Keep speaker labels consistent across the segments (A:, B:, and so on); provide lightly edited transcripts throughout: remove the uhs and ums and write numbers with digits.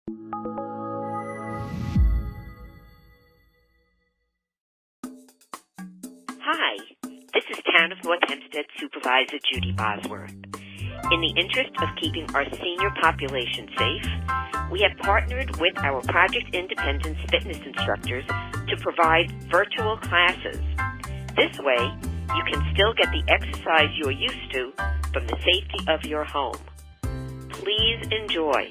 A: Hi, this is Town of North Hempstead Supervisor Judy Bosworth. In the interest of keeping our senior population safe, we have partnered with our Project Independence fitness instructors to provide virtual classes. This way, you can still get the exercise you're used to from the safety of your home. Please enjoy.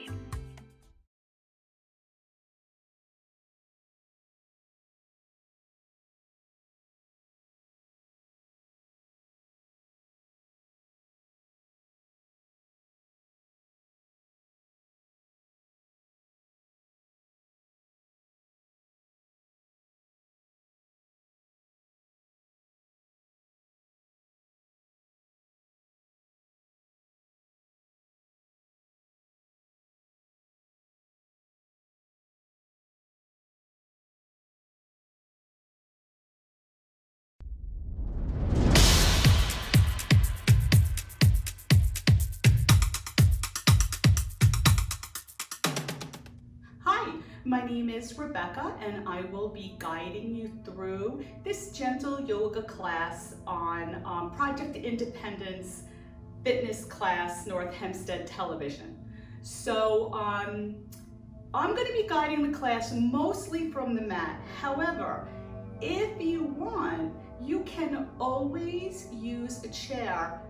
B: My name is Rebecca, and I will be guiding you through this gentle yoga class on Project Independence Fitness Class North Hempstead Television. So I'm going to be guiding the class mostly from the mat. However, if you want, you can always use a chair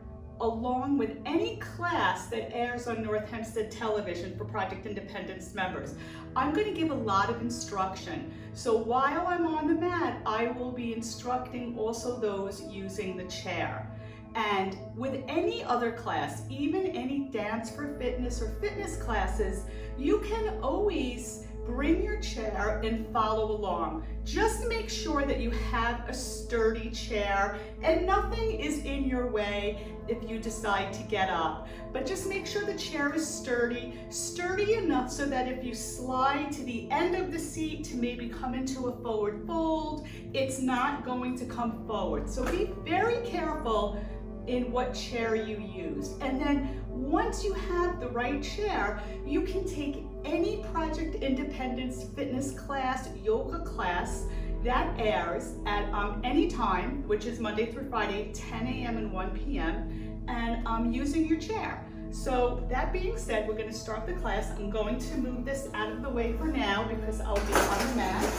B: along with any class that airs on North Hempstead Television for Project Independence members. I'm going to give a lot of instruction. So while I'm on the mat, I will be instructing also those using the chair. And with any other class, even any Dance for Fitness or fitness classes, you can always bring your chair and follow along. Just make sure that you have a sturdy chair and nothing is in your way if you decide to get up. But just make sure the chair is sturdy enough so that if you slide to the end of the seat to maybe come into a forward fold, it's not going to come forward. So be very careful in what chair you use. And then once you have the right chair, you can take any Project Independence fitness class, yoga class that airs at any time, which is Monday through Friday, 10 a.m. and 1 p.m. and using your chair. So that being said, we're going to start the class. I'm going to move this out of the way for now because I'll be on the mat.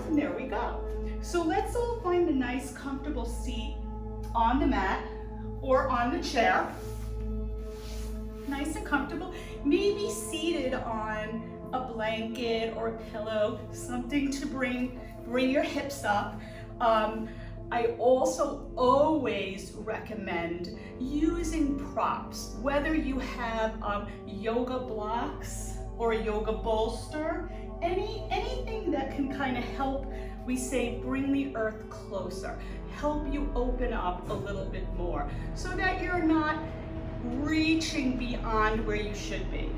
B: And there we go. So let's all find a nice comfortable seat on the mat or on the chair. Nice and comfortable, maybe seated on a blanket or a pillow, something to bring your hips up. I also always recommend using props, whether you have yoga blocks or a yoga bolster, anything that can kind of help, we say, bring the earth closer, help you open up a little bit more so that you're not reaching beyond where you should be.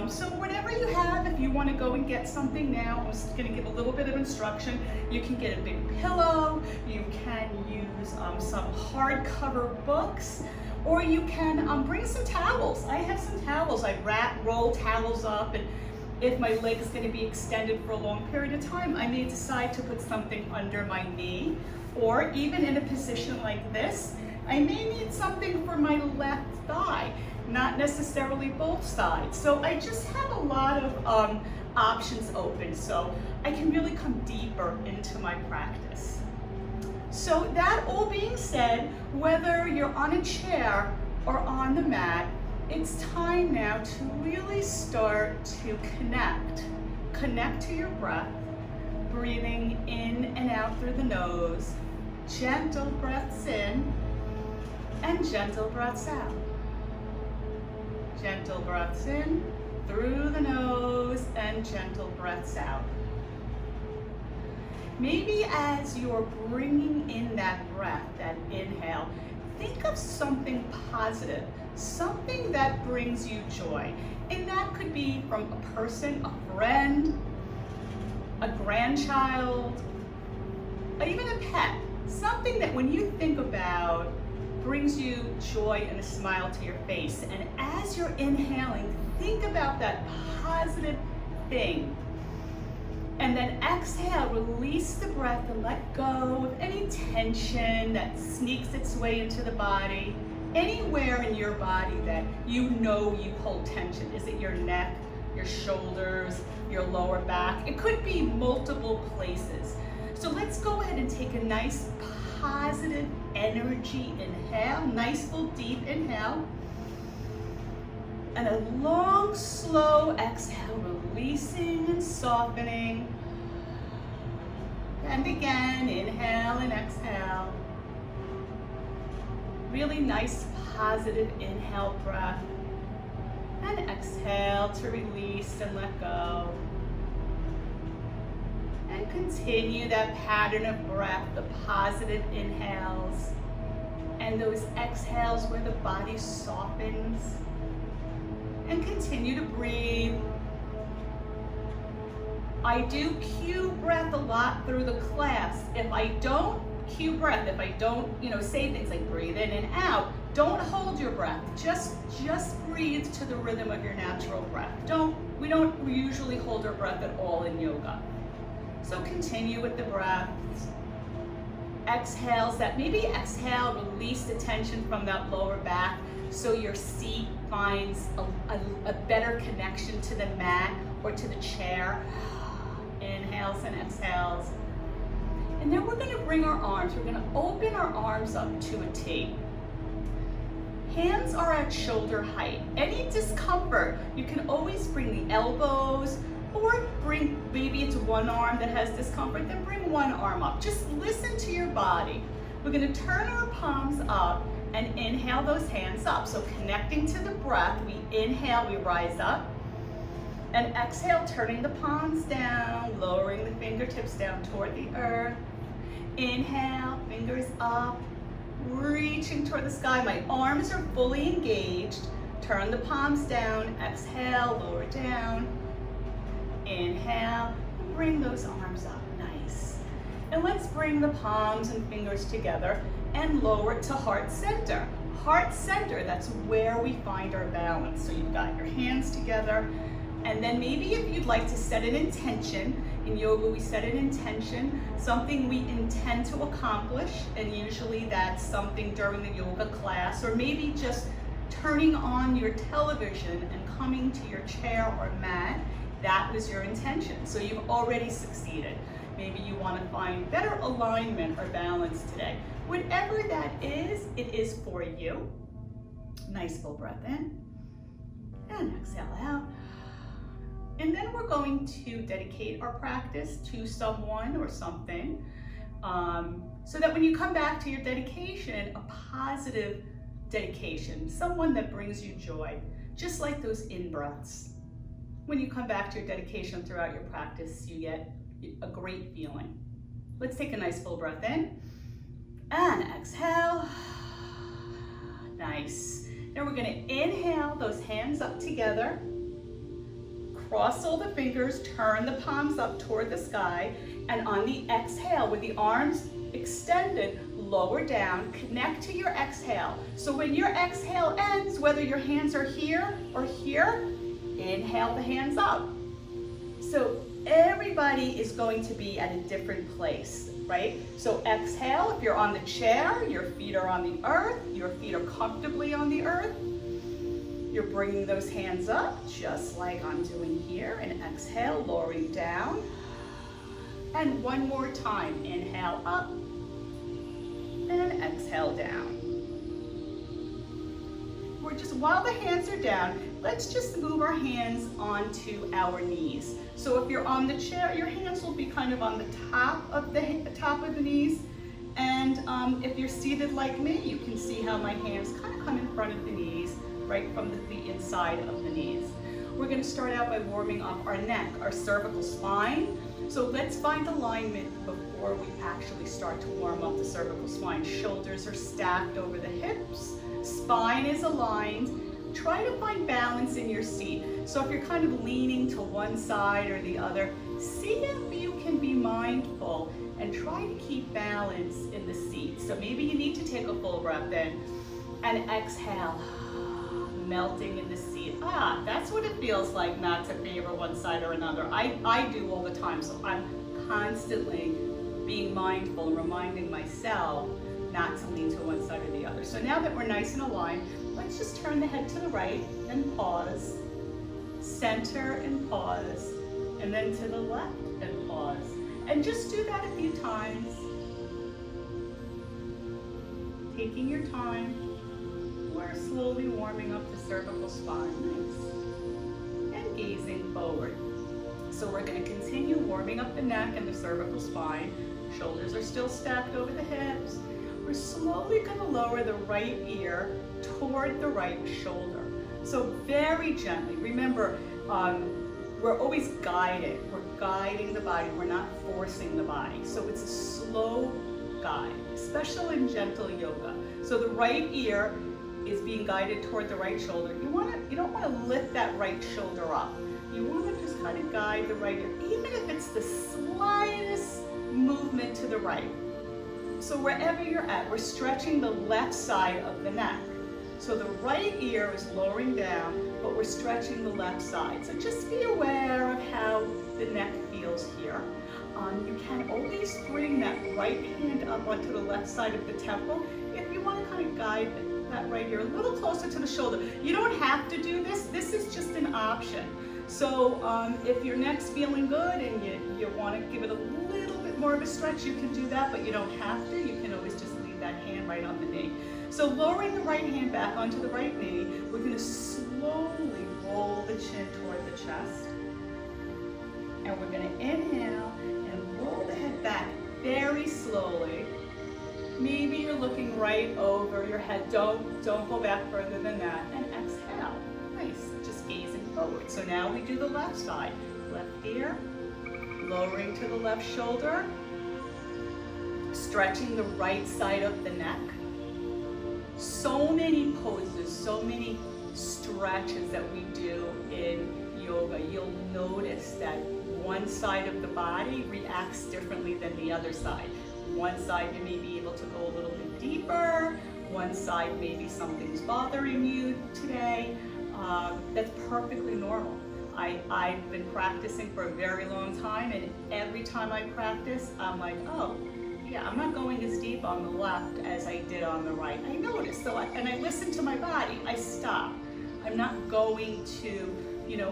B: So whatever you have, if you want to go and get something now, I'm just going to give a little bit of instruction. You can get a big pillow, you can use some hardcover books, or you can bring some towels. I have some towels. I roll towels up, and if my leg is going to be extended for a long period of time, I may decide to put something under my knee, or even in a position like this, I may need something for my left thigh, not necessarily both sides. So I just have a lot of options open, so I can really come deeper into my practice. So that all being said, whether you're on a chair or on the mat, it's time now to really start to connect to your breath, breathing in and out through the nose, gentle breaths in and gentle breaths out. Gentle breaths in through the nose and gentle breaths out. Maybe as you're bringing in that breath, that inhale, think of something positive, something that brings you joy. And that could be from a person, a friend, a grandchild, or even a pet. Something that when you think about brings you joy and a smile to your face. And as you're inhaling, think about that positive thing. And then exhale, release the breath and let go of any tension that sneaks its way into the body. Anywhere in your body that you know you hold tension. Is it your neck, your shoulders, your lower back? It could be multiple places. So let's go ahead and take a nice positive energy inhale, nice full deep inhale. And a long, slow exhale, releasing and softening. And again, inhale and exhale. Really nice, positive inhale breath. And exhale to release and let go. And continue that pattern of breath, the positive inhales. And those exhales where the body softens. And continue to breathe. I do cue breath a lot through the class. If I don't cue breath, if I don't, say things like breathe in and out, don't hold your breath. Just breathe to the rhythm of your natural breath. We don't usually hold our breath at all in yoga. So continue with the breaths. Exhales that maybe exhale, release the tension from that lower back so your seat finds a better connection to the mat or to the chair. Inhales and exhales. And then we're going to bring our arms. We're going to open our arms up to a T. Hands are at shoulder height. Any discomfort, you can always bring the elbows or bring, maybe it's one arm that has discomfort, then bring one arm up. Just listen to your body. We're going to turn our palms up and inhale those hands up. So connecting to the breath, we inhale, we rise up. And exhale, turning the palms down, lowering the fingertips down toward the earth. Inhale, fingers up, reaching toward the sky. My arms are fully engaged. Turn the palms down, exhale, lower down. Inhale, and bring those arms up, nice. And let's bring the palms and fingers together and lower it to heart center. Heart center, that's where we find our balance. So you've got your hands together, and then maybe if you'd like to set an intention, in yoga we set an intention, something we intend to accomplish, and usually that's something during the yoga class, or maybe just turning on your television and coming to your chair or mat. That was your intention, so you've already succeeded. Maybe you want to find better alignment or balance today. Whatever that is, it is for you. Nice full breath in, and exhale out. And then we're going to dedicate our practice to someone or something, so that when you come back to your dedication, a positive dedication, someone that brings you joy, just like those in-breaths. When you come back to your dedication throughout your practice, you get a great feeling. Let's take a nice full breath in and exhale. Nice. Now we're going to inhale those hands up together. Cross all the fingers, turn the palms up toward the sky, and on the exhale, with the arms extended, lower down, connect to your exhale. So when your exhale ends, whether your hands are here or here, inhale the hands up. So everybody is going to be at a different place, right? So exhale, if you're on the chair, your feet are on the earth, your feet are comfortably on the earth. You're bringing those hands up, just like I'm doing here, and exhale, lowering down. And one more time, inhale up, and exhale down. While the hands are down, let's just move our hands onto our knees. So if you're on the chair, your hands will be kind of on the top of the knees. And if you're seated like me, you can see how my hands kind of come in front of the knees, right from the inside of the knees. We're going to start out by warming up our neck, our cervical spine. So let's find alignment before we actually start to warm up the cervical spine. Shoulders are stacked over the hips. Spine is aligned. Try to find balance in your seat. So if you're kind of leaning to one side or the other, see if you can be mindful and try to keep balance in the seat. So maybe you need to take a full breath in and exhale, melting in the seat. That's what it feels like not to favor one side or another. I do all the time, so I'm constantly being mindful, reminding myself not to lean to one side or the other. So now that we're nice and aligned, let's just turn the head to the right and pause, center and pause, and then to the left and pause. And just do that a few times. Taking your time, we're slowly warming up the cervical spine. Nice. And gazing forward. So we're going to continue warming up the neck and the cervical spine. Shoulders are still stacked over the hips. We're slowly going to lower the right ear toward the right shoulder. So very gently. Remember, we're always guided. We're guiding the body. We're not forcing the body. So it's a slow guide, especially in gentle yoga. So the right ear is being guided toward the right shoulder. You don't want to lift that right shoulder up. You want to just kind of guide the right ear, even if it's the slightest movement to the right. So wherever you're at, we're stretching the left side of the neck. So the right ear is lowering down, but we're stretching the left side. So just be aware of how the neck feels here. You can always bring that right hand up onto the left side of the temple if you want to kind of guide that right ear a little closer to the shoulder. You don't have to do this. This is just an option. So if your neck's feeling good and you want to give it a little bit more of a stretch, you can do that, but you don't have to. You can always just leave that hand right on the knee. So lowering the right hand back onto the right knee, we're going to slowly roll the chin toward the chest. And we're going to inhale and roll the head back very slowly. Maybe you're looking right over your head. Don't go back further than that. And exhale. Nice. Just gazing forward. So now we do the left side. Left ear, lowering to the left shoulder, stretching the right side of the neck. So many poses, so many stretches that we do in yoga. You'll notice that one side of the body reacts differently than the other side. One side you may be able to go a little bit deeper. One side maybe something's bothering you today. That's perfectly normal. I've been practicing for a very long time, and every time I practice, I'm like, oh, yeah, I'm not going as deep on the left as I did on the right. I notice, and I listen to my body. I stop. I'm not going to,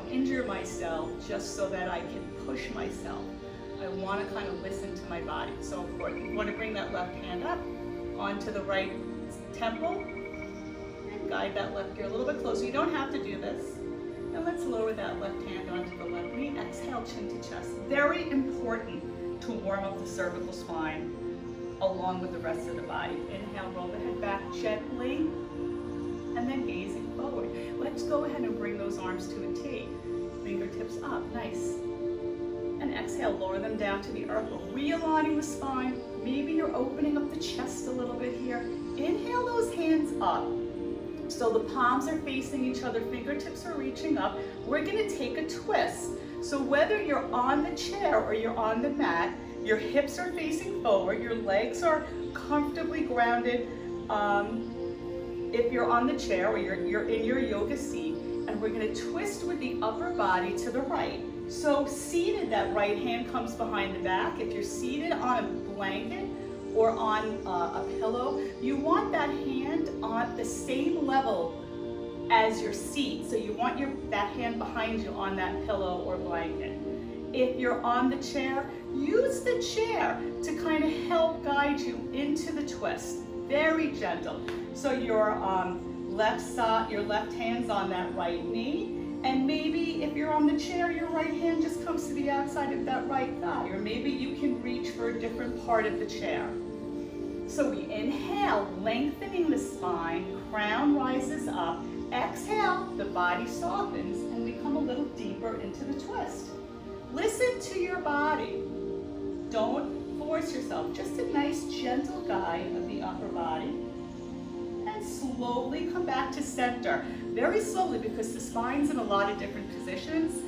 B: injure myself just so that I can push myself. I want to kind of listen to my body. So important. You want to bring that left hand up onto the right temple and guide that left ear a little bit closer. You don't have to do this. And let's lower that left hand onto the left knee. Exhale, chin to chest. Very important to warm up the cervical spine along with the rest of the body. Inhale, roll the head back gently, and then gazing forward. Let's go ahead and bring those arms to a T. Fingertips up, nice. And exhale, lower them down to the earth. Realigning the spine. Maybe you're opening up the chest a little bit here. Inhale those hands up. So the palms are facing each other, fingertips are reaching up. We're gonna take a twist. So whether you're on the chair or you're on the mat, your hips are facing forward, your legs are comfortably grounded. If you're on the chair or you're in your yoga seat, and we're gonna twist with the upper body to the right. So seated, that right hand comes behind the back. If you're seated on a blanket or on a pillow, you want that hand on the same level as your seat. So you want that hand behind you on that pillow or blanket. If you're on the chair, use the chair to kind of help guide you into the twist. Very gentle. So your left hand's on that right knee. And maybe if you're on the chair, your right hand just comes to the outside of that right thigh. Or maybe you can reach for a different part of the chair. So we inhale, lengthening the spine, crown rises up. Exhale, the body softens, and we come a little deeper into the twist. Listen to your body. Don't force yourself. Just a nice gentle guide of the upper body. And slowly come back to center. Very slowly, because the spine's in a lot of different positions.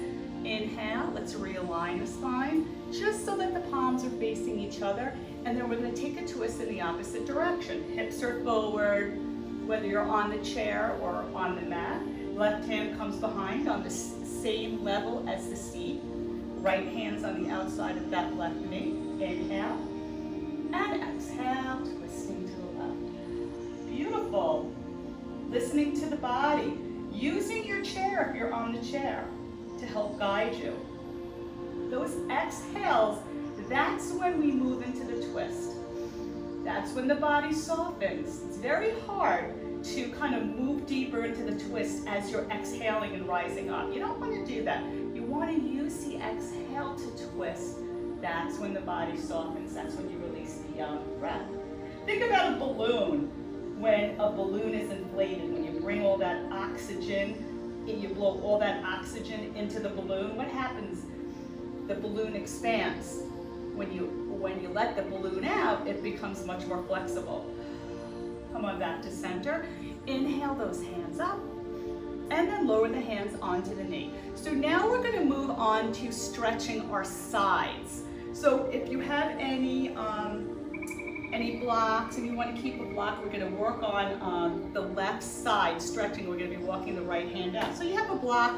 B: Inhale, let's realign the spine, just so that the palms are facing each other. And then we're gonna take a twist in the opposite direction. Hips are forward, whether you're on the chair or on the mat. Left hand comes behind on the same level as the seat. Right hand's on the outside of that left knee. Inhale. And exhale, twisting to the left. Beautiful. Listening to the body. Using your chair if you're on the chair to help guide you. Those exhales, that's when we move into the twist. That's when the body softens. It's very hard to kind of move deeper into the twist as you're exhaling and rising up. You don't want to do that. You want to use the exhale to twist. That's when the body softens. That's when you release the breath. Think about a balloon. When a balloon is inflated, when you bring all that oxygen, and you blow all that oxygen into the balloon, what happens? The balloon expands. When you let the balloon out, it becomes much more flexible. Come on back to center. Inhale those hands up, and then lower the hands onto the knee. So now we're going to move on to stretching our sides. So if you have any blocks and you want to keep a block, we're going to work on the left side stretching. We're going to be walking the right hand out. So you have a block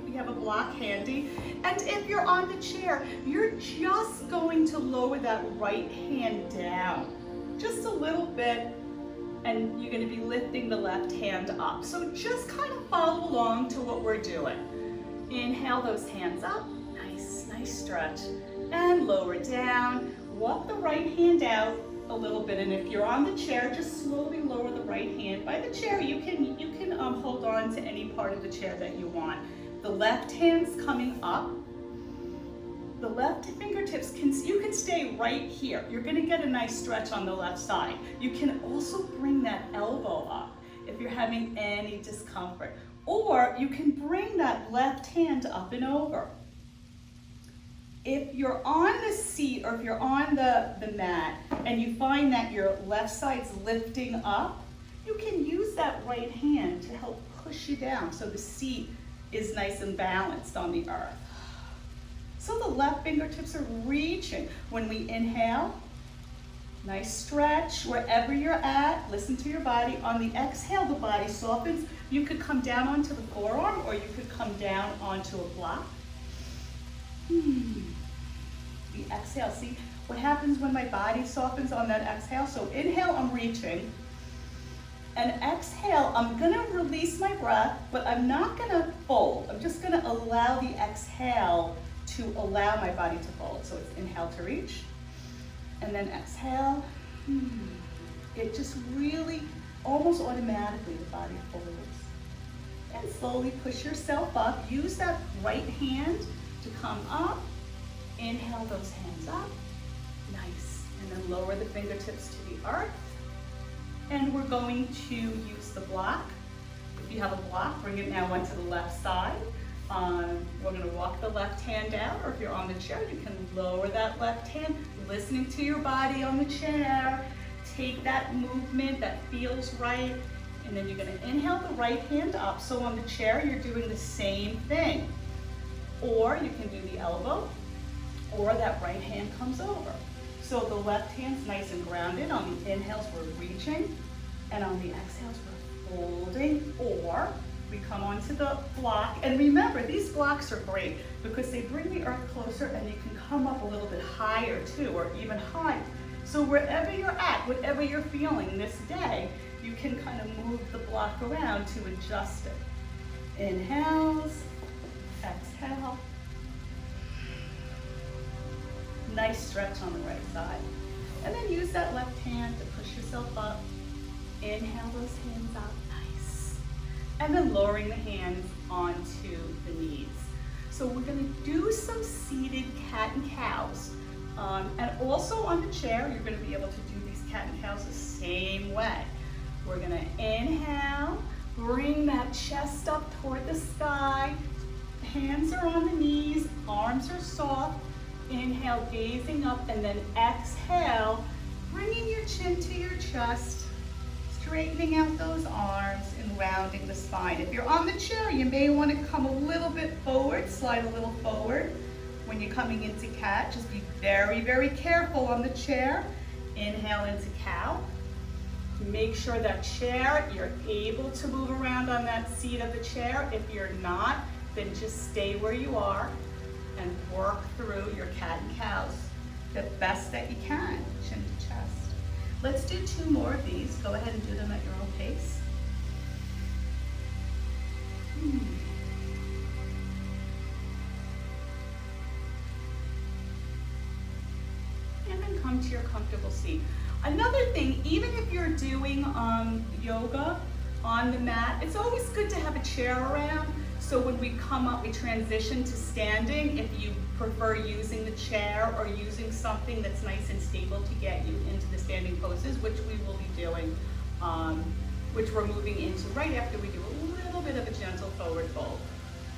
B: you have a block handy. And if you're on the chair, you're just going to lower that right hand down just a little bit, and you're going to be lifting the left hand up. So just kind of follow along to what we're doing. Inhale those hands up. Nice stretch. And lower down. Walk the right hand out a little bit, and if you're on the chair, just slowly lower the right hand. By the chair, you can hold on to any part of the chair that you want. The left hand's coming up. The left fingertips, you can stay right here. You're going to get a nice stretch on the left side. You can also bring that elbow up if you're having any discomfort. Or you can bring that left hand up and over. If you're on the seat or if you're on the mat and you find that your left side's lifting up, you can use that right hand to help push you down so the seat is nice and balanced on the earth. So the left fingertips are reaching. When we inhale, nice stretch wherever you're at. Listen to your body. On the exhale, the body softens. You could come down onto the forearm or you could come down onto a block. The exhale, see what happens when my body softens on that exhale? So inhale, I'm reaching. And exhale, I'm gonna release my breath, but I'm not gonna fold. I'm just gonna allow the exhale to allow my body to fold. So it's inhale to reach, and then exhale. It just really, almost automatically, the body folds. And slowly push yourself up. Use that right hand to come up. Inhale those hands up. Nice. And then lower the fingertips to the earth. And we're going to use the block. If you have a block, bring it now onto the left side. We're going to walk the left hand out, or if you're on the chair, you can lower that left hand, listening to your body on the chair. Take that movement that feels right, and then you're going to inhale the right hand up. So on the chair, you're doing the same thing. Or you can do the elbow, or that right hand comes over. So the left hand's nice and grounded. On the inhales, we're reaching, and on the exhales, we're folding, or we come onto the block. And remember, these blocks are great because they bring the earth closer, and you can come up a little bit higher too, or even height. So wherever you're at, whatever you're feeling this day, you can kind of move the block around to adjust it. Inhales, exhale. Nice stretch on the right side. And then use that left hand to push yourself up. Inhale those hands up, nice. And then lowering the hands onto the knees. So we're gonna do some seated cat and cows. And also on the chair, you're gonna be able to do these cat and cows the same way. We're gonna inhale, bring that chest up toward the sky. Hands are on the knees, arms are soft. Inhale, gazing up, and then exhale, bringing your chin to your chest, straightening out those arms and rounding the spine. If you're on the chair, you may want to come a little bit forward, slide a little forward. When you're coming into cat, just be very, very careful on the chair. Inhale into cow. Make sure that chair, you're able to move around on that seat of the chair. If you're not, then just stay where you are and work through your cat and cows the best that you can, chin to chest. Let's do 2 more of these. Go ahead and do them at your own pace. And then come to your comfortable seat. Another thing, even if you're doing yoga on the mat, it's always good to have a chair around. So when we come up, we transition to standing. If you prefer using the chair or using something that's nice and stable to get you into the standing poses, which we will be doing, which we're moving into right after we do a little bit of a gentle forward fold.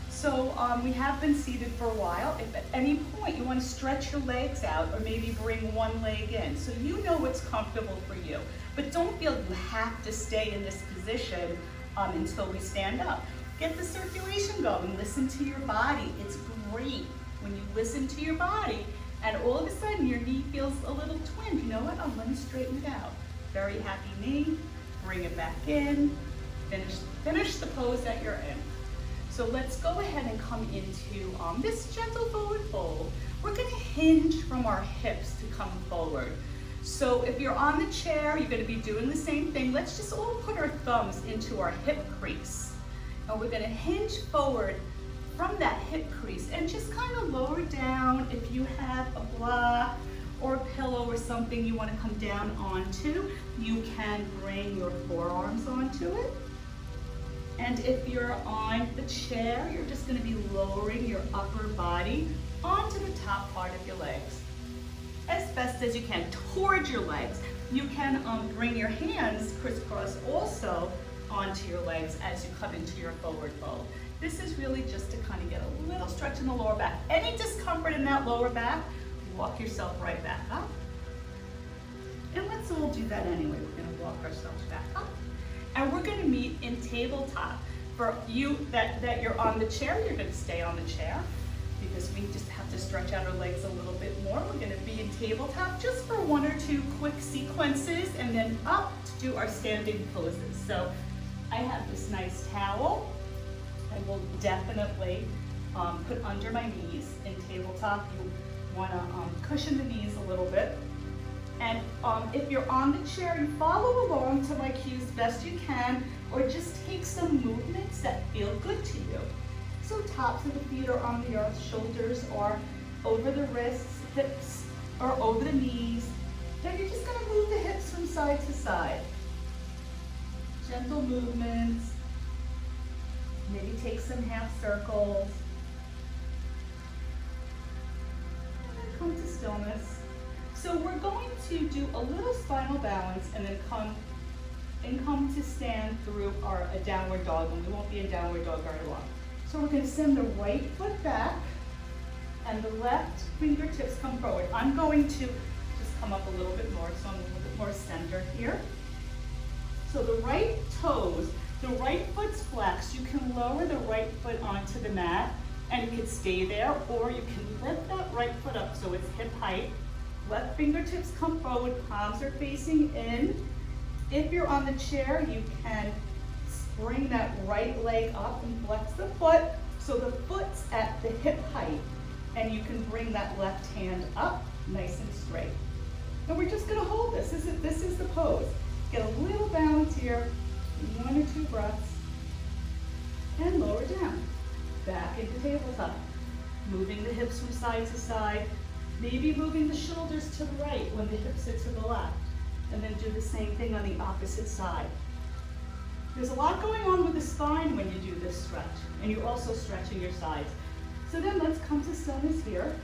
B: So we have been seated for a while. If at any point you want to stretch your legs out or maybe bring one leg in, so you know what's comfortable for you. But don't feel you have to stay in this position until we stand up. Get the circulation going, listen to your body. It's great when you listen to your body and all of a sudden your knee feels a little twinned. You know what? Let me straighten it out. Very happy knee, bring it back in, finish the pose that you're in. So let's go ahead and come into this gentle forward fold. We're gonna hinge from our hips to come forward. So if you're on the chair, you're gonna be doing the same thing. Let's just all put our thumbs into our hip crease. And we're gonna hinge forward from that hip crease and just kind of lower down. If you have a block or a pillow or something you wanna come down onto, you can bring your forearms onto it. And if you're on the chair, you're just gonna be lowering your upper body onto the top part of your legs as best as you can towards your legs. You can bring your hands crisscross also onto your legs as you come into your forward fold. This is really just to kind of get a little stretch in the lower back. Any discomfort in that lower back, walk yourself right back up. And let's all do that anyway. We're gonna walk ourselves back up. And we're gonna meet in tabletop. For you that you're on the chair, you're gonna stay on the chair because we just have to stretch out our legs a little bit more. We're gonna be in tabletop just for 1 or 2 quick sequences and then up to do our standing poses. So I have this nice towel. I will definitely put under my knees in tabletop. You wanna cushion the knees a little bit. And if you're on the chair, you follow along to my cues best you can, or just take some movements that feel good to you. So tops of the feet are on the earth, shoulders are over the wrists, hips are over the knees. Then you're just gonna move the hips from side to side. Gentle movements. Maybe take some half circles. And then come to stillness. So we're going to do a little spinal balance and then come to stand through a downward dog, and we won't be in downward dog very long. So we're going to send the right foot back and the left fingertips come forward. I'm going to just come up a little bit more, so I'm a little bit more centered here. So the right toes, the right foot's flexed. You can lower the right foot onto the mat and it can stay there, or you can lift that right foot up so it's hip height. Left fingertips come forward, palms are facing in. If you're on the chair, you can bring that right leg up and flex the foot so the foot's at the hip height, and you can bring that left hand up nice and straight. And we're just gonna hold this. This is the pose. Get a little balance here, 1 or 2 breaths, and lower down. Back into tabletop. Moving the hips from side to side. Maybe moving the shoulders to the right when the hips are to the left. And then do the same thing on the opposite side. There's a lot going on with the spine when you do this stretch, and you're also stretching your sides. So then let's come to stillness here.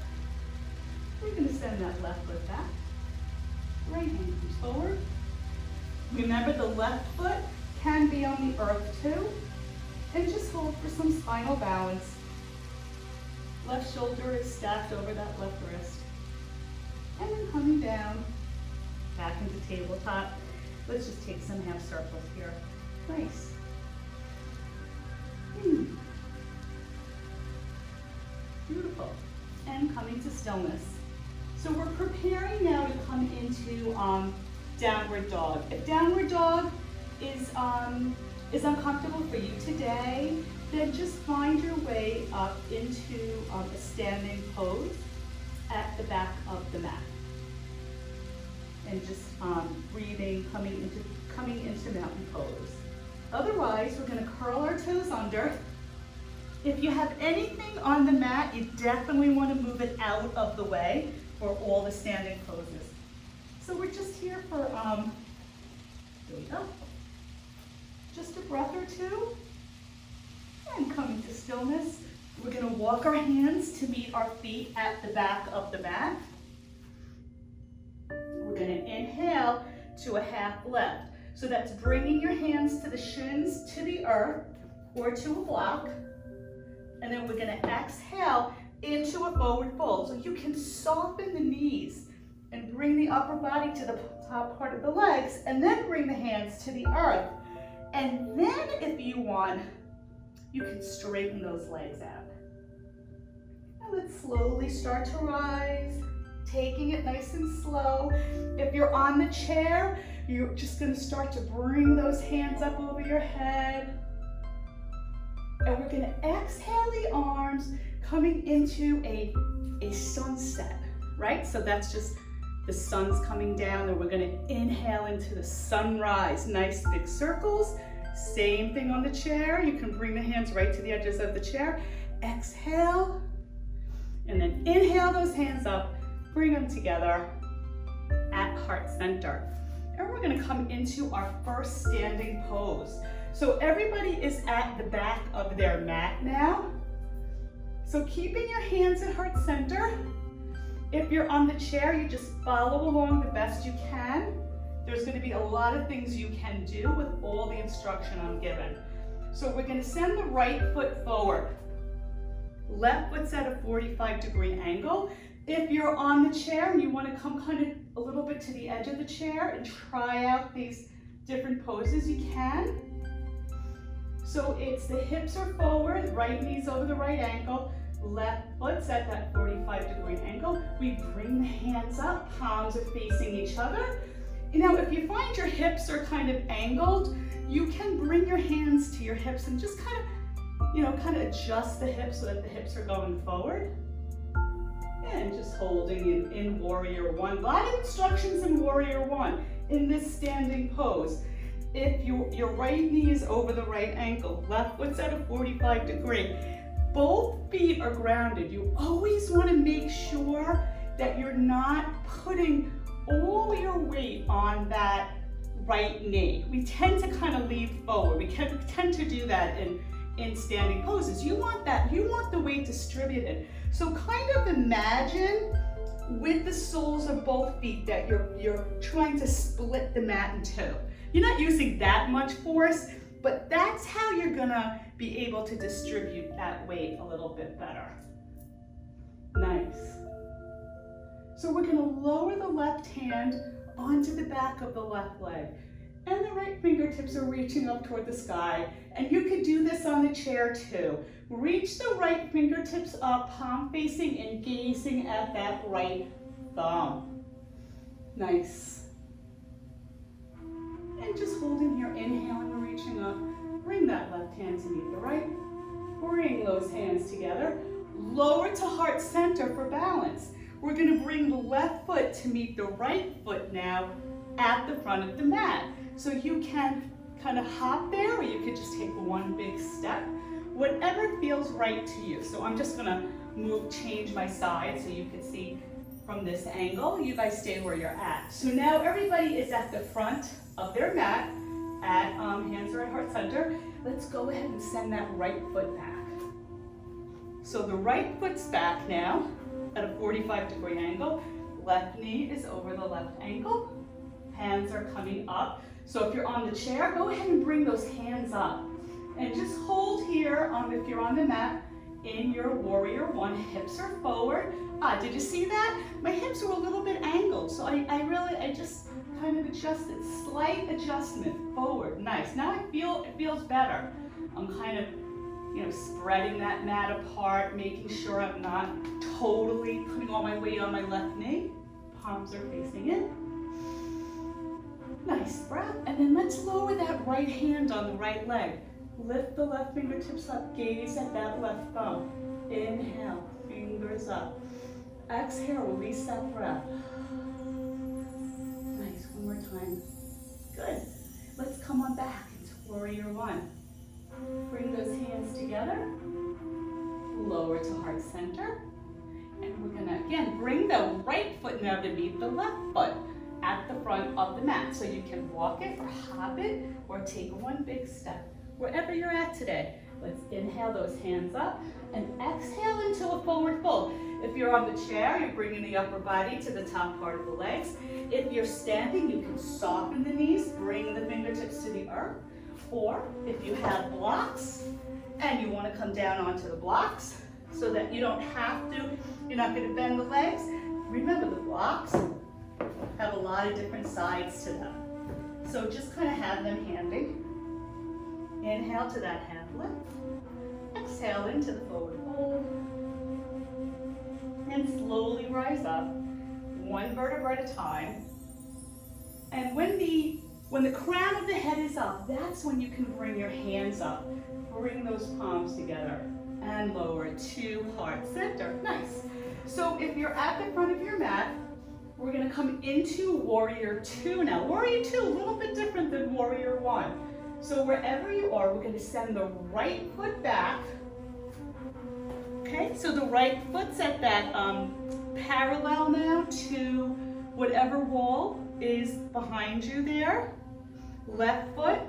B: We're gonna send that left foot back. Right hand comes forward. Remember, the left foot can be on the earth too. And just hold for some spinal balance. Left shoulder is stacked over that left wrist. And then coming down, back into tabletop. Let's just take some half circles here. Nice. Beautiful. And coming to stillness. So we're preparing now to come into downward dog. If downward dog is uncomfortable for you today, then just find your way up into a standing pose at the back of the mat. And just breathing, coming into mountain pose. Otherwise, we're gonna curl our toes under. If you have anything on the mat, you definitely wanna move it out of the way for all the standing poses. So we're just here for, here we go. Just a breath or two. And coming to stillness. We're gonna walk our hands to meet our feet at the back of the mat. We're gonna inhale to a half lift. So that's bringing your hands to the shins, to the earth, or to a block. And then we're gonna exhale into a forward fold. So you can soften the knees and bring the upper body to the top part of the legs, and then bring the hands to the earth. And then if you want, you can straighten those legs out. Now let's slowly start to rise, taking it nice and slow. If you're on the chair, you're just gonna start to bring those hands up over your head. And we're gonna exhale the arms, coming into a sunset, right? So that's just the sun's coming down, and we're gonna inhale into the sunrise. Nice big circles. Same thing on the chair. You can bring the hands right to the edges of the chair. Exhale, and then inhale those hands up, bring them together at heart center. And we're gonna come into our first standing pose. So everybody is at the back of their mat now. So keeping your hands at heart center. If you're on the chair, you just follow along the best you can. There's going to be a lot of things you can do with all the instruction I'm given. So we're going to send the right foot forward. Left foot's at a 45-degree angle. If you're on the chair and you want to come kind of a little bit to the edge of the chair and try out these different poses, you can. So it's the hips are forward, right knee's over the right ankle, left foot's at that 45-degree angle. We bring the hands up, palms are facing each other. Now, if you find your hips are kind of angled, you can bring your hands to your hips and just kind of adjust the hips so that the hips are going forward. And just holding in Warrior One. A lot of instructions in Warrior One in this standing pose. If your right knee is over the right ankle, left foot's at a 45-degree, both feet are grounded. You always want to make sure that you're not putting all your weight on that right knee. We tend to kind of lean forward. We tend to do that in standing poses. You want the weight distributed. So kind of imagine with the soles of both feet that you're trying to split the mat in two. You're not using that much force, but that's how you're gonna be able to distribute that weight a little bit better. Nice. So we're gonna lower the left hand onto the back of the left leg. And the right fingertips are reaching up toward the sky. And you could do this on the chair too. Reach the right fingertips up, palm facing and gazing at that right thumb. Nice. And just holding here, inhaling and reaching up. Bring that left hand to meet the right. Bring those hands together. Lower to heart center for balance. We're gonna bring the left foot to meet the right foot now at the front of the mat. So you can kind of hop there, or you could just take one big step, whatever feels right to you. So I'm just gonna change my side so you can see from this angle. You guys stay where you're at. So now everybody is at the front of their mat, at hands are at heart center. Let's go ahead and send that right foot back. So the right foot's back now at a 45-degree angle. Left knee is over the left ankle. Hands are coming up. So if you're on the chair, go ahead and bring those hands up. And just hold here, if you're on the mat, in your Warrior One. Hips are forward. Did you see that? My hips were a little bit angled, so I just kind of adjusted, slight adjustment forward. Nice. Now it feels better. I'm kind of, spreading that mat apart, making sure I'm not totally putting all my weight on my left knee. Palms are facing in. Nice breath. And then let's lower that right hand on the right leg. Lift the left fingertips up, gaze at that left thumb. Inhale, fingers up. Exhale, release that breath. Nice, one more time. Good. Let's come on back into Warrior One. Bring those hands together. Lower to heart center. And we're gonna, again, bring the right foot now to meet the left foot at the front of the mat. So you can walk it or hop it or take one big step. Wherever you're at today, let's inhale those hands up and exhale into a forward fold. If you're on the chair, you're bringing the upper body to the top part of the legs. If you're standing, you can soften the knees, bring the fingertips to the earth. Or if you have blocks and you want to come down onto the blocks so that you don't have to, you're not going to bend the legs. Remember, the blocks have a lot of different sides to them. So just kind of have them handy. Inhale to that half lift. Exhale into the forward fold. And slowly rise up, one vertebra at a time. And when the crown of the head is up, that's when you can bring your hands up. Bring those palms together and lower to heart center. Nice. So if you're at the front of your mat, we're gonna come into Warrior Two now. Warrior Two, a little bit different than Warrior One. So wherever you are, we're gonna send the right foot back. Okay, so the right foot's at that parallel now to whatever wall is behind you there. Left foot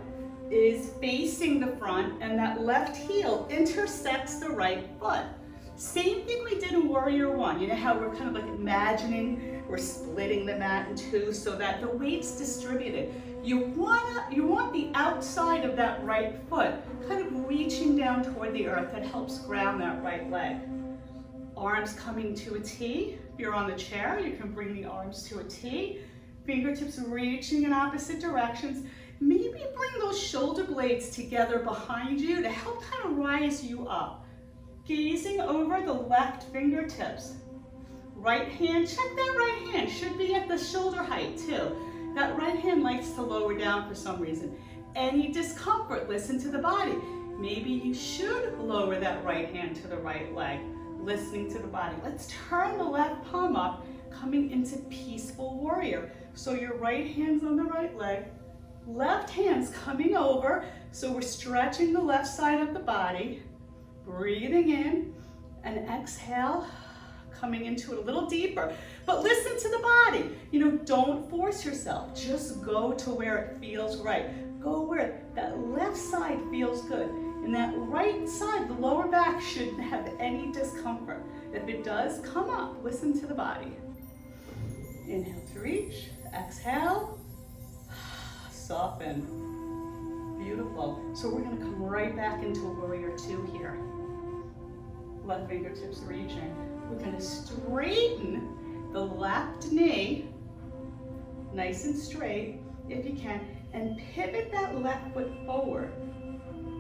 B: is facing the front and that left heel intersects the right foot. Same thing we did in Warrior One. You know how we're kind of like imagining we're splitting the mat in two so that the weight's distributed. You want the outside of that right foot kind of reaching down toward the earth. That helps ground that right leg. Arms coming to a T. If you're on the chair, you can bring the arms to a T. Fingertips reaching in opposite directions. Maybe bring those shoulder blades together behind you to help kind of rise you up. Gazing over the left fingertips. Right hand, check that right hand. Should be at the shoulder height too. That right hand likes to lower down for some reason. Any discomfort, listen to the body. Maybe you should lower that right hand to the right leg, listening to the body. Let's turn the left palm up, coming into Peaceful Warrior. So your right hand's on the right leg, left hand's coming over, so we're stretching the left side of the body, breathing in, and exhale, coming into it a little deeper. But listen to the body. You know, don't force yourself. Just go to where it feels right. Go where that left side feels good. And that right side, the lower back, shouldn't have any discomfort. If it does, come up. Listen to the body. Inhale to reach. Exhale. Soften. Beautiful. So we're going to come right back into Warrior Two here. Left fingertips reaching. We're going to straighten the left knee, nice and straight, if you can, and pivot that left foot forward,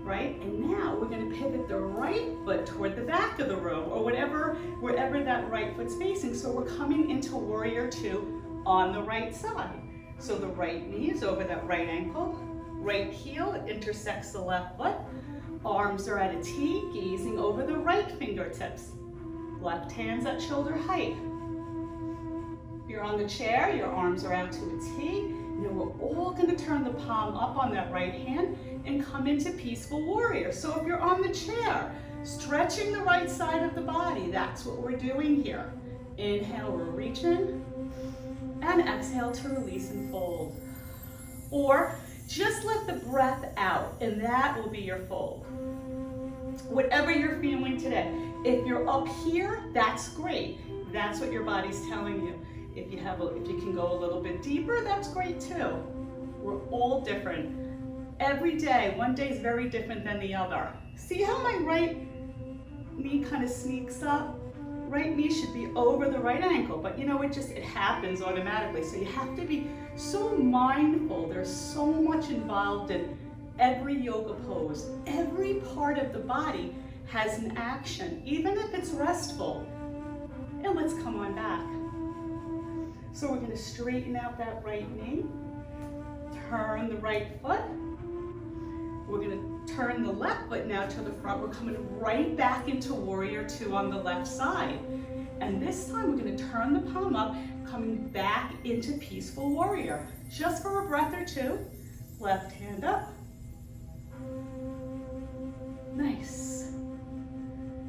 B: right? And now we're going to pivot the right foot toward the back of the room, or wherever that right foot's facing. So we're coming into Warrior Two on the right side. So the right knee is over that right ankle, right heel intersects the left foot, arms are at a T, gazing over the right fingertips. Left hand's at shoulder height. You're on the chair, your arms are out to a T. Now we're all going to turn the palm up on that right hand and come into Peaceful Warrior. So if you're on the chair, stretching the right side of the body, that's what we're doing here. Inhale, we're reaching, and exhale to release and fold. Or just let the breath out, and that will be your fold. Whatever you're feeling today. If you're up here, that's great. That's what your body's telling you. If you can go a little bit deeper, that's great too. We're all different. Every day, one day is very different than the other. See how my right knee kind of sneaks up? Right knee should be over the right ankle, but you know, it happens automatically. So you have to be so mindful. There's so much involved in every yoga pose. Every part of the body has an action, even if it's restful. And let's come on back. So we're going to straighten out that right knee, turn the right foot. We're gonna turn the left foot now to the front. We're coming right back into Warrior Two on the left side. And this time we're gonna turn the palm up, coming back into Peaceful Warrior. Just for a breath or two. Left hand up. Nice.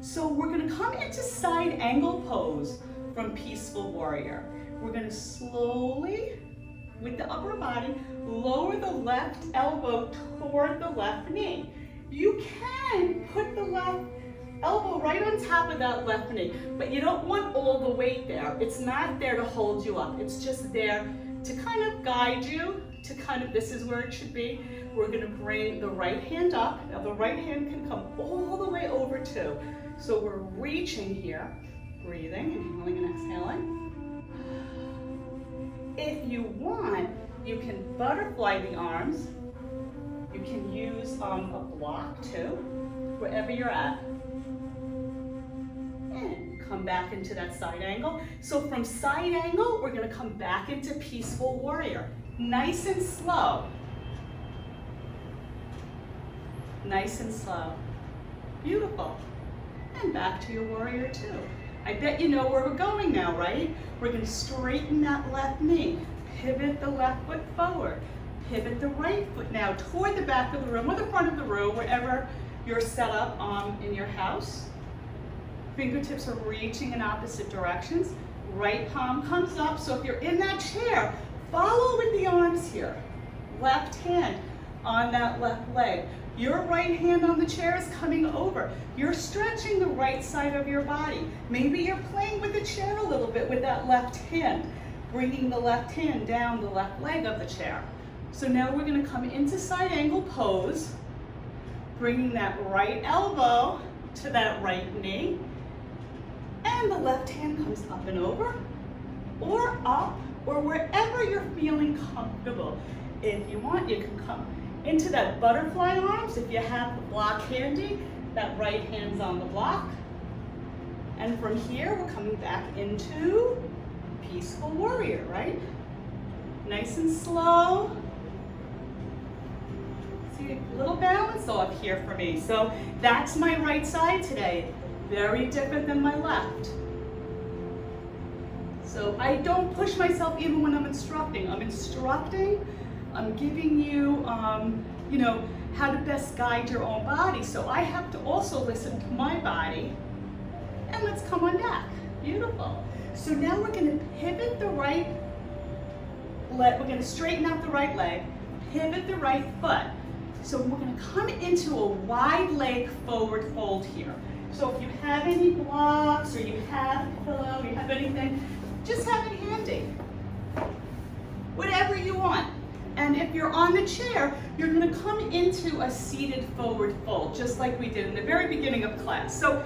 B: So we're gonna come into side angle pose from Peaceful Warrior. We're gonna slowly, with the upper body, lower the left elbow toward the left knee. You can put the left elbow right on top of that left knee, but you don't want all the weight there. It's not there to hold you up. It's just there to kind of guide you to kind of, this is where it should be. We're gonna bring the right hand up. Now the right hand can come all the way over too. So we're reaching here, breathing, inhaling and exhaling. If you want, you can butterfly the arms. You can use a block too, wherever you're at. And come back into that side angle. So from side angle, we're gonna come back into Peaceful Warrior. Nice and slow. Nice and slow. Beautiful. And back to your Warrior Two. I bet you know where we're going now, right? We're gonna straighten that left knee. Pivot the left foot forward. Pivot the right foot now toward the back of the room or the front of the room, wherever you're set up in your house. Fingertips are reaching in opposite directions. Right palm comes up. So if you're in that chair, follow with the arms here. Left hand on that left leg. Your right hand on the chair is coming over. You're stretching the right side of your body. Maybe you're playing with the chair a little bit with that left hand, bringing the left hand down the left leg of the chair. So now we're gonna come into side angle pose, bringing that right elbow to that right knee, and the left hand comes up and over, or up, or wherever you're feeling comfortable. If you want, you can come into that butterfly arms. If you have the block handy, that right hand's on the block. And from here, we're coming back into Peaceful Warrior, right? Nice and slow. See, a little balance off here for me. So that's my right side today. Very different than my left. So I don't push myself even when I'm instructing. I'm giving you, you know, how to best guide your own body. So I have to also listen to my body. And let's come on back. Beautiful. So now we're going to pivot the right leg. We're going to straighten out the right leg, pivot the right foot. So we're going to come into a wide leg forward fold here. So if you have any blocks or you have a pillow, you have anything, just have it handy. Whatever you want. And if you're on the chair, you're going to come into a seated forward fold, just like we did in the very beginning of class. So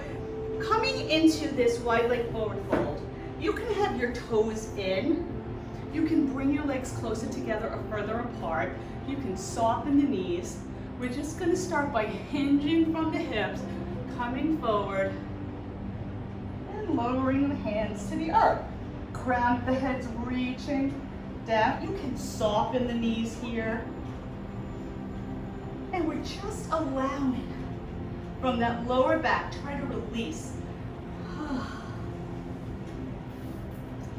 B: coming into this wide leg forward fold, you can have your toes in. You can bring your legs closer together or further apart. You can soften the knees. We're just going to start by hinging from the hips, coming forward, and lowering the hands to the earth. Crown of the head's reaching down. You can soften the knees here. And we're just allowing from that lower back, try to release.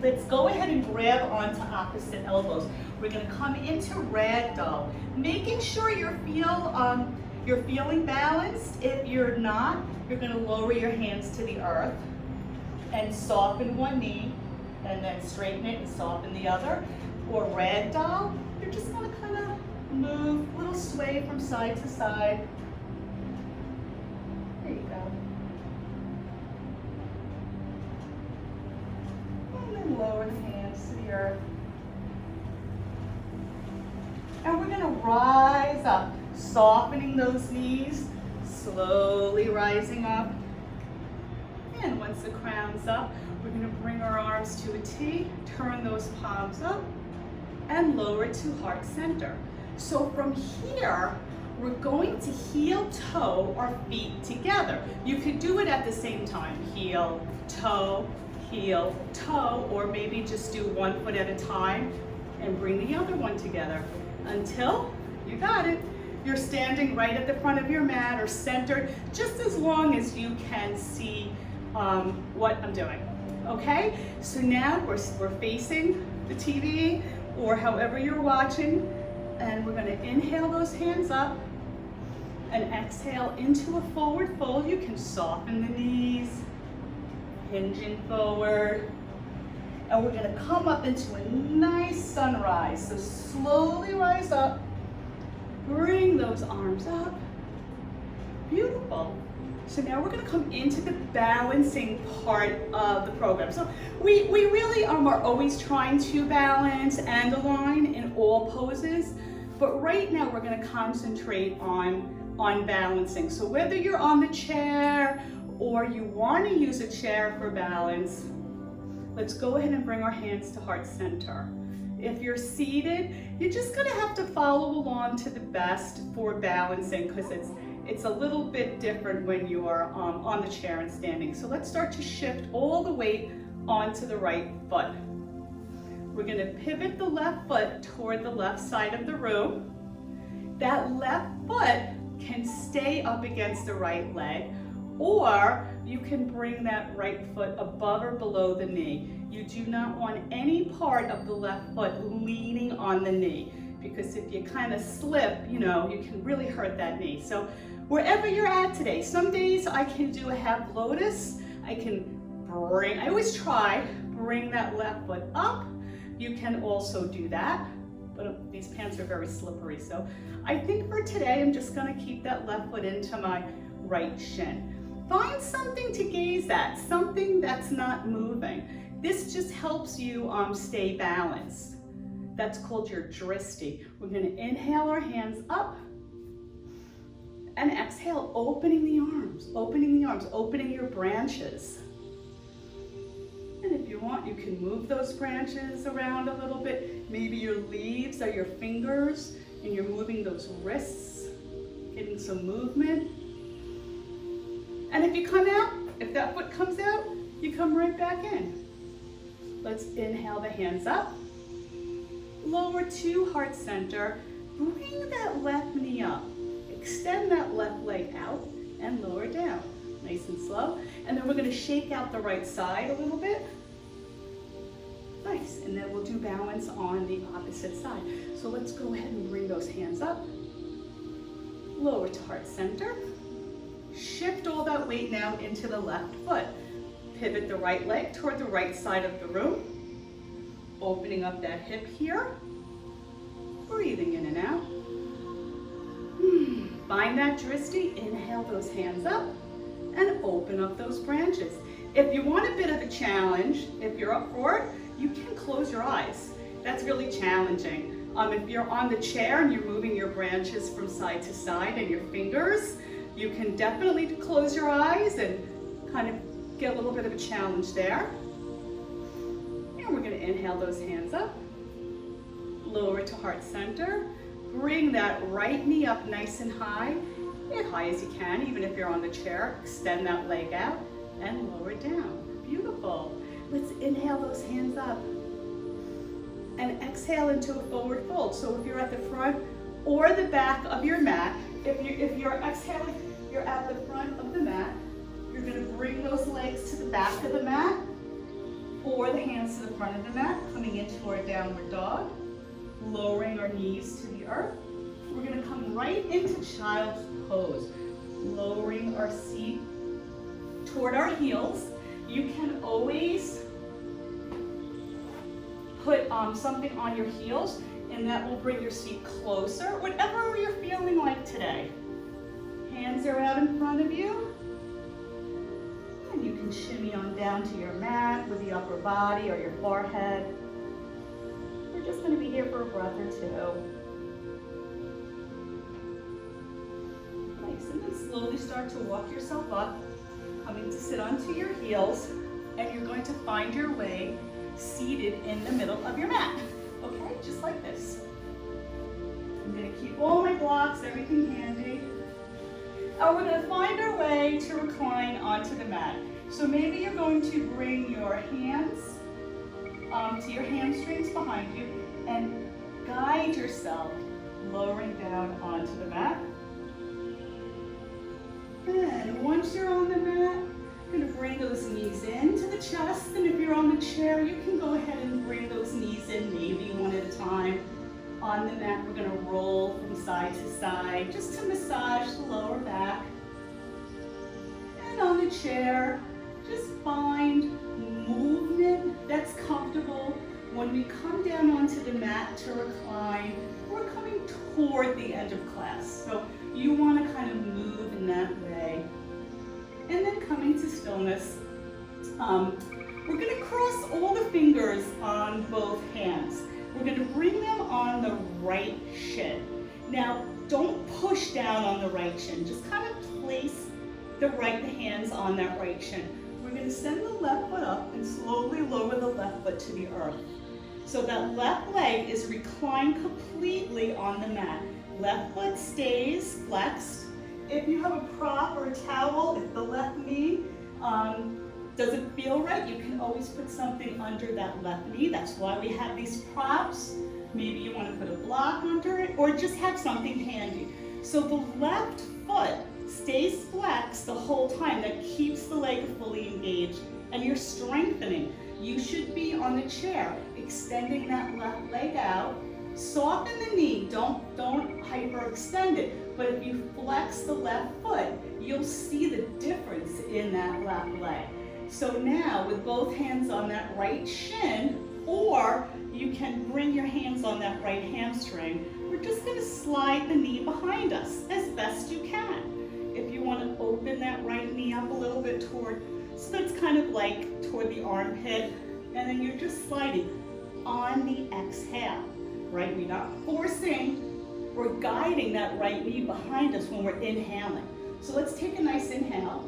B: Let's go ahead and grab onto opposite elbows. We're going to come into ragdoll, making sure you're feeling balanced. If you're not, you're going to lower your hands to the earth and soften one knee, and then straighten it and soften the other. Or ragdoll, you're just going to kind of move, a little sway from side to side. There you go. And then lower the hands to the earth. And we're going to rise up, softening those knees, slowly rising up. And once the crown's up, we're going to bring our arms to a T, turn those palms up, and lower to heart center. So from here, we're going to heel, toe, our feet together. You could do it at the same time, heel, toe, or maybe just do one foot at a time. and bring the other one together until, you got it, you're standing right at the front of your mat or centered, just as long as you can see what I'm doing, okay? So now we're facing the TV or however you're watching, and we're gonna inhale those hands up and exhale into a forward fold. You can soften the knees, hinging forward, and we're gonna come up into a nice sunrise. So slowly rise up, bring those arms up, beautiful. So now we're gonna come into the balancing part of the program. So we really are always trying to balance and align in all poses, but right now we're gonna concentrate on balancing. So whether you're on the chair or you wanna use a chair for balance, let's go ahead and bring our hands to heart center. If you're seated, you're just gonna have to follow along to the best for balancing, because it's a little bit different when you are on the chair and standing. So let's start to shift all the weight onto the right foot. We're gonna pivot the left foot toward the left side of the room. That left foot can stay up against the right leg, or you can bring that right foot above or below the knee. You do not want any part of the left foot leaning on the knee, because if you kind of slip, you can really hurt that knee. So wherever you're at today, some days I can do a half lotus. I always try, bring that left foot up. You can also do that, but these pants are very slippery. So I think for today, I'm just gonna keep that left foot into my right shin. Find something to gaze at, something that's not moving. This just helps you stay balanced. That's called your dristi. We're gonna inhale our hands up and exhale, opening the arms, opening your branches. And if you want, you can move those branches around a little bit. Maybe your leaves are your fingers and you're moving those wrists, getting some movement. And if you come out, if that foot comes out, you come right back in. Let's inhale the hands up, lower to heart center, bring that left knee up, extend that left leg out and lower down, nice and slow. And then we're gonna shake out the right side a little bit. Nice, and then we'll do balance on the opposite side. So let's go ahead and bring those hands up, lower to heart center. Shift all that weight now into the left foot. Pivot the right leg toward the right side of the room. Opening up that hip here. Breathing in and out. Find that dristi, inhale those hands up and open up those branches. If you want a bit of a challenge, if you're up for it, you can close your eyes. That's really challenging. If you're on the chair and you're moving your branches from side to side and your fingers, you can definitely close your eyes and kind of get a little bit of a challenge there. And we're gonna inhale those hands up, lower to heart center. Bring that right knee up nice and high as you can, even if you're on the chair. Extend that leg out and lower down. Beautiful. Let's inhale those hands up and exhale into a forward fold. So if you're at the front or the back of your mat, if you're exhaling, you're at the front of the mat, you're gonna bring those legs to the back of the mat or the hands to the front of the mat, coming into our downward dog, lowering our knees to the earth. We're gonna come right into child's pose, lowering our seat toward our heels. You can always put something on your heels, and that will bring your seat closer, whatever you're feeling like today. Hands are out in front of you. And you can shimmy on down to your mat with the upper body or your forehead. We're just going to be here for a breath or two. Nice, and then slowly start to walk yourself up, coming to sit onto your heels, and you're going to find your way seated in the middle of your mat. Okay, just like this. I'm going to keep all my blocks, everything handy. And we're going to find our way to recline onto the mat. So maybe you're going to bring your hands to your hamstrings behind you, and guide yourself lowering down onto the mat. And once you're on the mat, you're going to bring those knees into the chest, and if you're on the chair, you can go ahead and bring those knees in, maybe one at a time. On the mat, we're going to roll from side to side, just to massage the lower back. And on the chair, just find movement that's comfortable. When we come down onto the mat to recline, we're coming toward the end of class. So you want to kind of move in that way. And then coming to stillness, we're going to cross all the fingers on both hands. We're going to bring them on the right shin. Now, don't push down on the right shin. Just kind of place the hands on that right shin. We're going to send the left foot up and slowly lower the left foot to the earth. So that left leg is reclined completely on the mat. Left foot stays flexed. If you have a prop or a towel, if the left knee doesn't feel right, you can always put something under that left knee. That's why we have these props. Maybe you want to put a block under it or just have something handy. So the left foot stays flexed the whole time. That keeps the leg fully engaged and you're strengthening. You should be on the chair, extending that left leg out. Soften the knee, don't hyperextend it. But if you flex the left foot, you'll see the difference in that left leg. So now with both hands on that right shin, or you can bring your hands on that right hamstring, we're just going to slide the knee behind us as best you can. If you want to open that right knee up a little bit toward, so that's kind of like toward the armpit, and then you're just sliding on the exhale, right? We're not forcing, we're guiding that right knee behind us when we're inhaling. So let's take a nice inhale,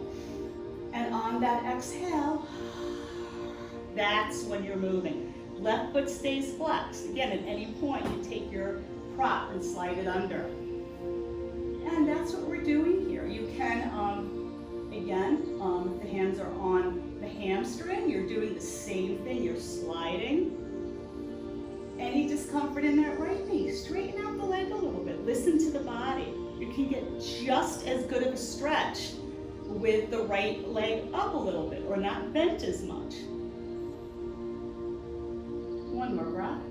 B: and on that exhale, that's when you're moving. Left foot stays flexed. Again, at any point, you take your prop and slide it under. And that's what we're doing here. You can, again, if the hands are on the hamstring, you're doing the same thing. You're sliding. Any discomfort in that right knee, straighten out the leg a little bit. Listen to the body. You can get just as good of a stretch with the right leg up a little bit or not bent as much. One more breath.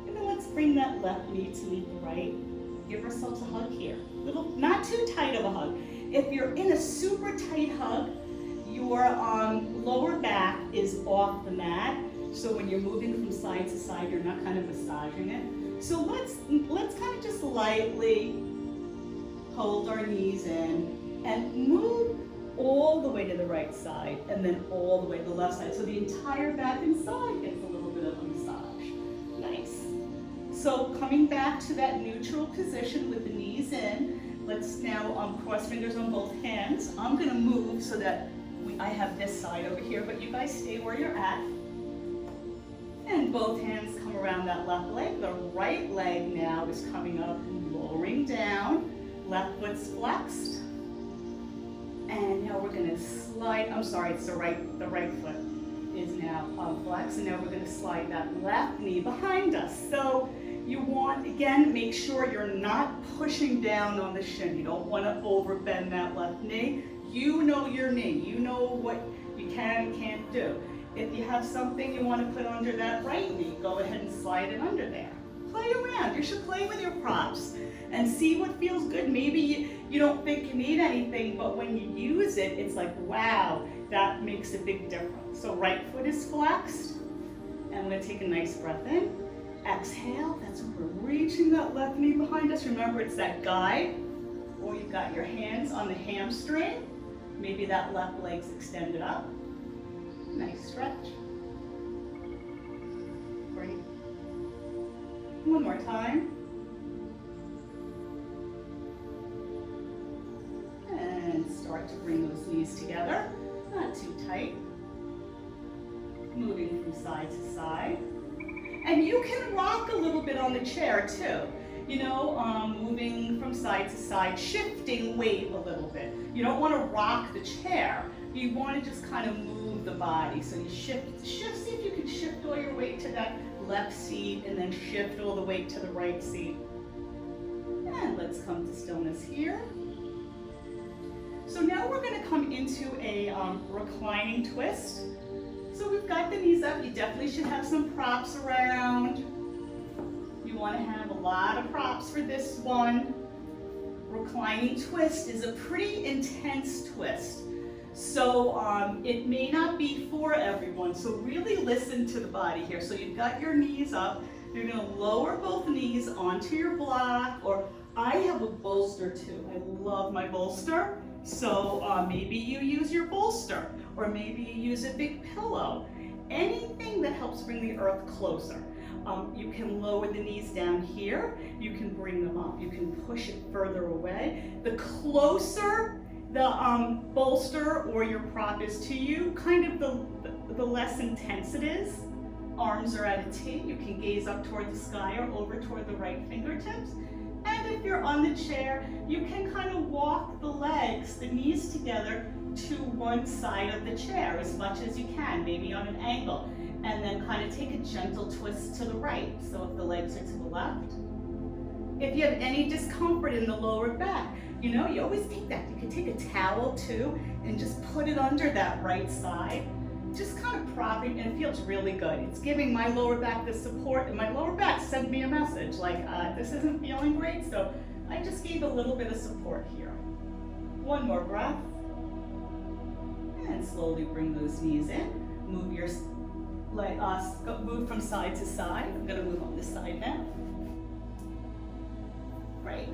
B: And then let's bring that left knee to meet the right. Give ourselves a hug here. Not too tight of a hug. If you're in a super tight hug, your lower back is off the mat. So when you're moving from side to side, you're not kind of massaging it. So let's kind of just lightly hold our knees in and move all the way to the right side and then all the way to the left side. So the entire back and side gets a little bit of a massage. Nice. So coming back to that neutral position with the knees in, let's now cross fingers on both hands. I'm going to move so that I have this side over here, but you guys stay where you're at. And both hands come around that left leg. The right leg now is coming up and lowering down. Left foot's flexed. And now we're going to slide, I'm sorry, it's the right foot is now flexed. And now we're going to slide that left knee behind us. So you want, again, make sure you're not pushing down on the shin. You don't want to overbend that left knee. You know your knee. You know what you can and can't do. If you have something you want to put under that right knee, go ahead and slide it under there. Play around. You should play with your props and see what feels good. Maybe you don't think you need anything, but when you use it, it's like, wow, that makes a big difference. So right foot is flexed, and I'm going to take a nice breath in. Exhale, that's when we're reaching that left knee behind us. Remember, it's that guide, or you've got your hands on the hamstring. Maybe that left leg's extended up. Nice stretch. Great. One more time. And start to bring those knees together. Not too tight. Moving from side to side. And you can rock a little bit on the chair too. You know, moving from side to side, shifting weight a little bit. You don't want to rock the chair. You want to just kind of move the body. So you shift, see if you can shift all your weight to that left seat and then shift all the weight to the right seat. And let's come to stillness here. So now we're going to come into a reclining twist. So we've got the knees up. You definitely should have some props around. You want to have a lot of props for this one. Reclining twist is a pretty intense twist. So it may not be for everyone. So really listen to the body here. So you've got your knees up. You're going to lower both knees onto your block, or I have a bolster too. I love my bolster. So maybe you use your bolster, or maybe you use a big pillow. Anything that helps bring the earth closer. You can lower the knees down here. You can bring them up. You can push it further away. The closer the bolster or your prop is to you, kind of the less intense it is. Arms are at a T. You can gaze up toward the sky or over toward the right fingertips. And if you're on the chair, you can kind of walk the legs, the knees together to one side of the chair as much as you can, maybe on an angle, and then kind of take a gentle twist to the right. So if the legs are to the left. If you have any discomfort in the lower back, you know, you always take that. You can take a towel too and just put it under that right side. Just kind of propping, and it feels really good. It's giving my lower back the support, and my lower back sent me a message like, this isn't feeling great, so I just gave a little bit of support here. One more breath. And slowly bring those knees in. Move your move from side to side. I'm going to move on this side now. Great.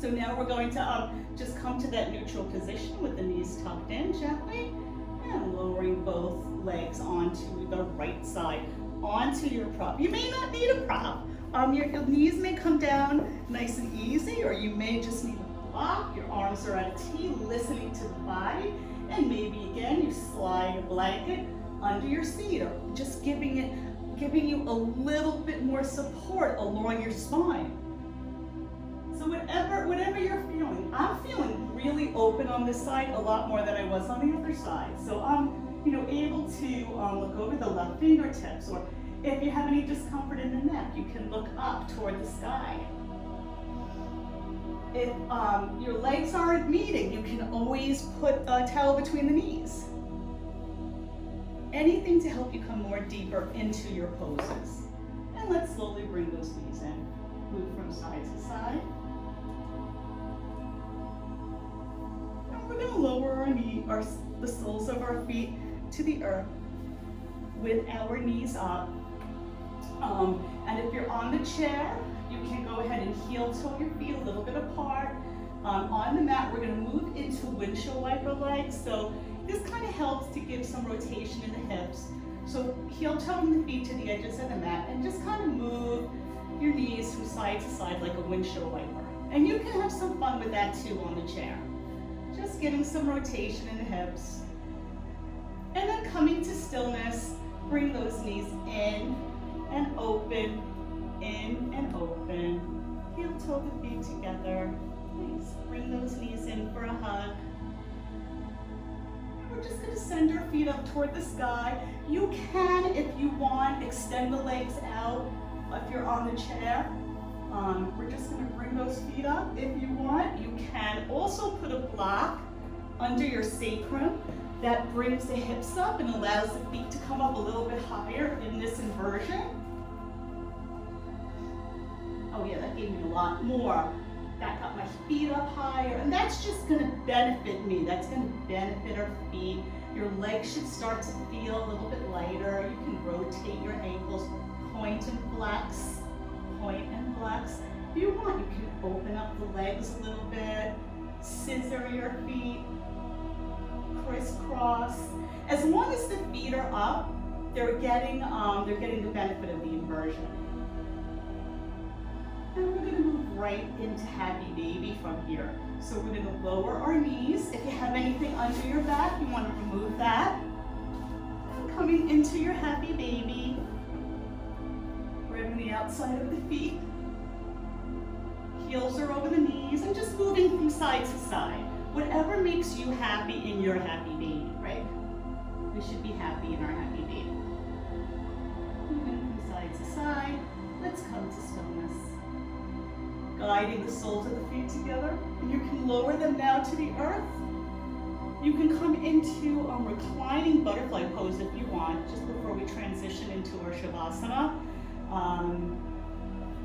B: So now we're going to just come to that neutral position with the knees tucked in gently. And lowering both legs onto the right side, onto your prop. You may not need a prop. Your knees may come down nice and easy, or you may just need a block. Your arms are at a T, listening to the body. And maybe again, you slide a blanket under your seat, or just giving you a little bit more support along your spine. So whatever you're feeling, I'm feeling really open on this side, a lot more than I was on the other side. So I'm, able to look over the left fingertips, or if you have any discomfort in the neck, you can look up toward the sky. If your legs aren't meeting, you can always put a towel between the knees. Anything to help you come more deeper into your poses. And let's slowly bring those knees in. Move from side to side. And we're going to lower the soles of our feet to the earth with our knees up. And if you're on the chair, you can go ahead and heel toe your feet a little bit apart. On the mat, we're going to move into windshield wiper legs. So this kind of helps to give some rotation in the hips. So heel toeing the feet to the edges of the mat, and just kind of move your knees from side to side like a windshield wiper. And you can have some fun with that too on the chair. Just getting some rotation in the hips. And then coming to stillness, bring those knees in and open, in and open. Heel toe the feet together. Nice. Bring those knees in for a hug. And we're just going to send our feet up toward the sky. You can, if you want, extend the legs out if you're on the chair. We're just going to bring those feet up. If you want, you can also put a block under your sacrum that brings the hips up and allows the feet to come up a little bit higher in this inversion. Oh yeah, that gave me a lot more. That got my feet up higher, and that's just going to benefit me. That's going to benefit our feet. Your legs should start to feel a little bit lighter. You can rotate your ankles, point and flex, point and flex. If you want, you can open up the legs a little bit, scissor your feet, crisscross. As long as the feet are up, they're getting the benefit of the inversion. And we're going to move right into Happy Baby from here. So we're going to lower our knees. If you have anything under your back, you want to remove that. And coming into your Happy Baby, grabbing the outside of the feet. Heels are over the knees, and just moving from side to side. Whatever makes you happy in your Happy Baby, right? We should be happy in our Happy Baby. Moving from side to side. guiding the soles of the feet together. And you can lower them now to the earth. You can come into reclining butterfly pose if you want, just before we transition into our Shavasana.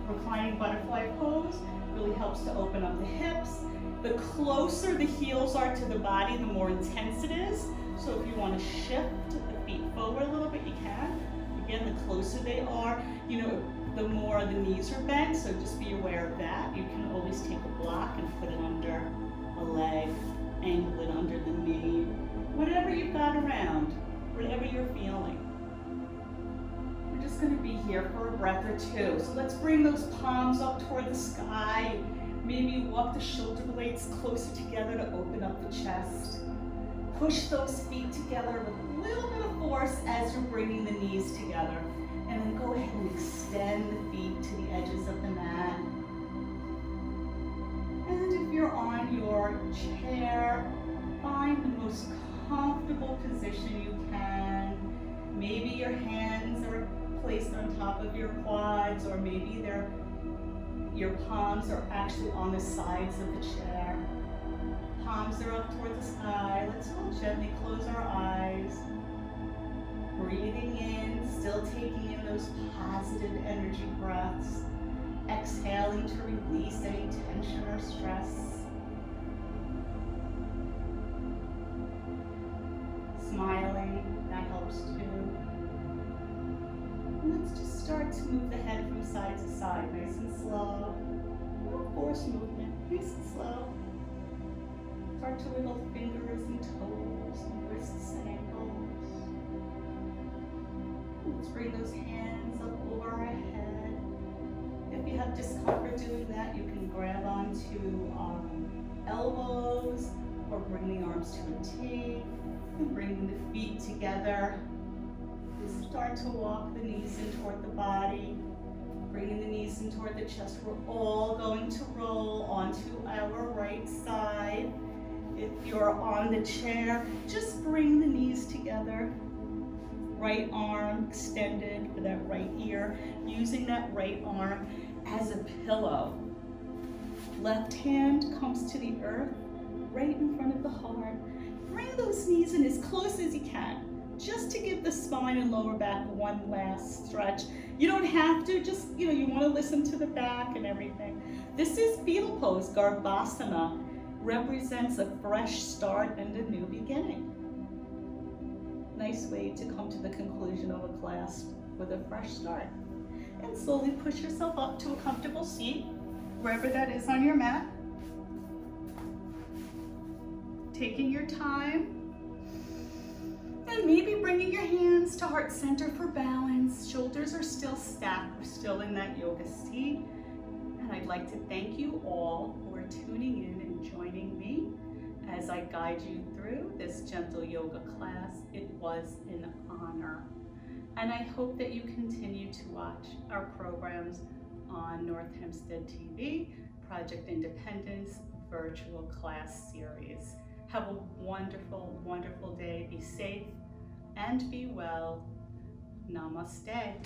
B: Reclining butterfly pose really helps to open up the hips. The closer the heels are to the body, the more intense it is. So if you want to shift the feet forward a little bit, you can. Again, the closer they are, the more the knees are bent, so just be aware of that. You can always take a block and put it under a leg, angle it under the knee, whatever you've got around, whatever you're feeling. We're just going to be here for a breath or two. So let's bring those palms up toward the sky. Maybe walk the shoulder blades closer together to open up the chest. Push those feet together with a little bit of force as you're bringing the knees together. And then go ahead and extend the feet to the edges of the mat. And if you're on your chair, find the most comfortable position you can. Maybe your hands are placed on top of your quads, or maybe your palms are actually on the sides of the chair. Palms are up toward the sky. Let's all gently close our eyes. Breathing in, still taking in those positive energy breaths. Exhaling to release any tension or stress. Smiling, that helps too. And let's just start to move the head from side to side, nice and slow. No force movement, nice and slow. Start to wiggle fingers and toes and wrists and ankles. Let's bring those hands up over our head. If you have discomfort doing that, you can grab onto elbows or bring the arms to a T and bring the feet together. And start to walk the knees in toward the body, bringing the knees in toward the chest. We're all going to roll onto our right side. If you're on the chair, just bring the knees together. Right arm extended for that right ear, using that right arm as a pillow. Left hand comes to the earth, right in front of the heart. Bring those knees in as close as you can, just to give the spine and lower back one last stretch. You don't have to, just, you want to listen to the back and everything. This is fetal pose, Garbhasana. Represents a fresh start and a new beginning. Nice way to come to the conclusion of a class with a fresh start. And slowly push yourself up to a comfortable seat, wherever that is on your mat. Taking your time. And maybe bringing your hands to heart center for balance. Shoulders are still stacked. We're still in that yoga seat. And I'd like to thank you all who are tuning in and joining me as I guide you through this gentle yoga class. It was an honor. And I hope that you continue to watch our programs on North Hempstead TV, Project Independence virtual class series. Have a wonderful, wonderful day. Be safe and be well. Namaste.